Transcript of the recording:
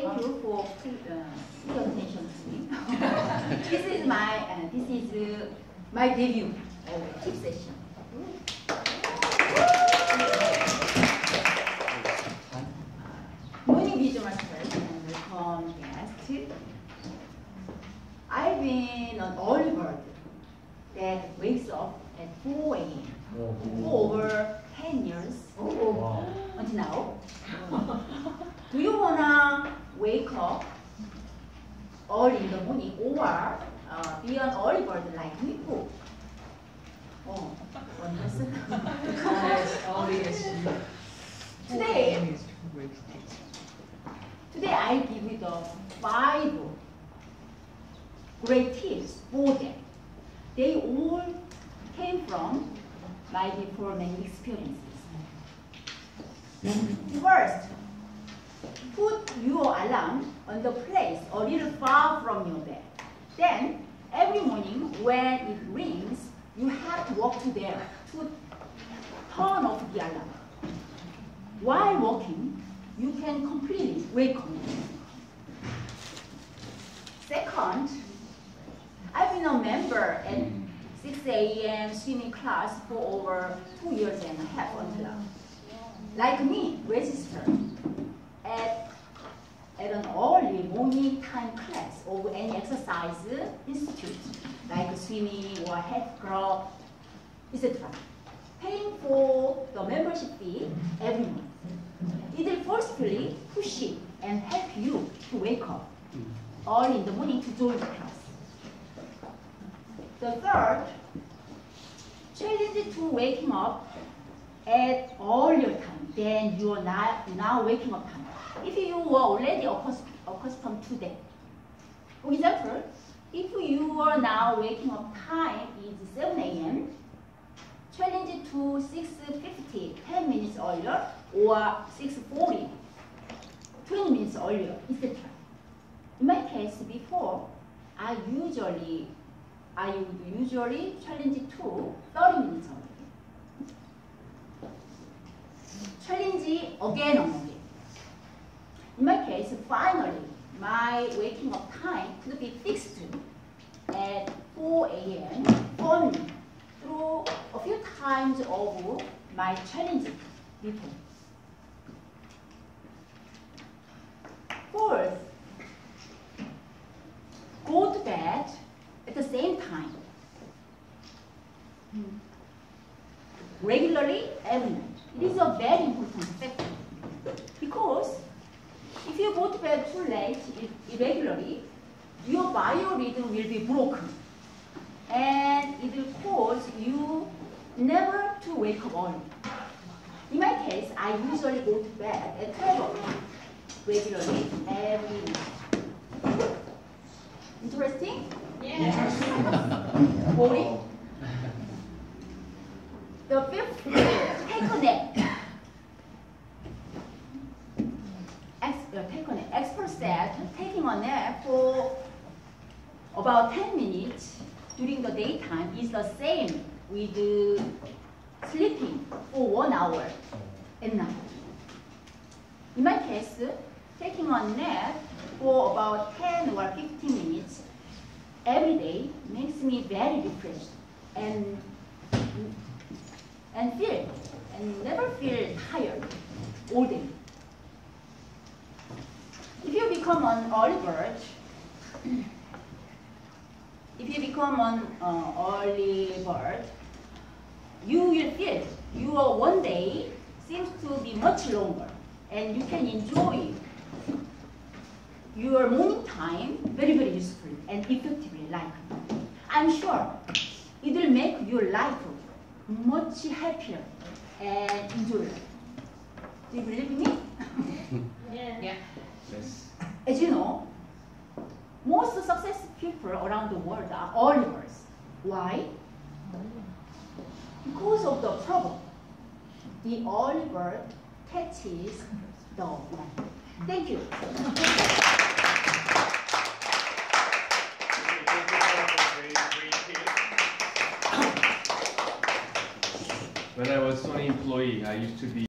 Thank you for paying attention to me. This is my debut tip session. Morning VMers and welcome guest. I've been an early bird that wakes up at 4 a.m. for over 10 years until now. Do you wanna wake up early in the morning or be an early bird like me? Oh, one person. Today I give you the 5 great tips for them. They all came from my before many experiences. First, put your alarm on the place a little far from your bed. Then, every morning when it rings, you have to walk to there to turn off the alarm. While walking, you can completely wake up. Second, I've been a member at 6 a.m. swimming class for over 2 years and a half until now. Like me, register at an early morning time class of any exercise institute, like swimming or health club, etc. Paying for the membership fee every month. It will forcefully push it and help you to wake up early in the morning to join the class. The third, challenge to waking up at earlier time than you are now waking up time. If you were already accustomed to that. For example, if you are now waking up time is 7 a.m., challenge to 6:50, 10 minutes earlier, or 6:40, 20 minutes earlier, etc. In my case, before, I would usually challenge to 30 minutes earlier. Challenge again and again. In my case, finally, my waking up time could be fixed at 4 a.m. only through a few times of my challenges before. Fourth, go to bed at the same time. Regularly every night. It is a very important factor because if you go to bed too late irregularly, your biorhythm will be broken and it will cause you never to wake up early. In my case, I usually go to bed at 12 o'clock regularly every night. Interesting? Yes. Boring? The fifth, take a nap. Experts said taking a nap for about 10 minutes during the daytime is the same with sleeping for 1 hour at night. In my case, taking a nap for about 10 or 15 minutes every day makes me very refreshed and never feel tired all day. If you become an early bird, you will feel your one day seems to be much longer, and you can enjoy your morning time very, very usefully and effectively. Like, I'm sure it will make your life much happier and enjoyable. Do you believe me? Yeah. Yes. As you know, most successful people around the world are early birds. Why? Because of the problem. The early bird catches the light. Thank you. When I was an employee, I used to be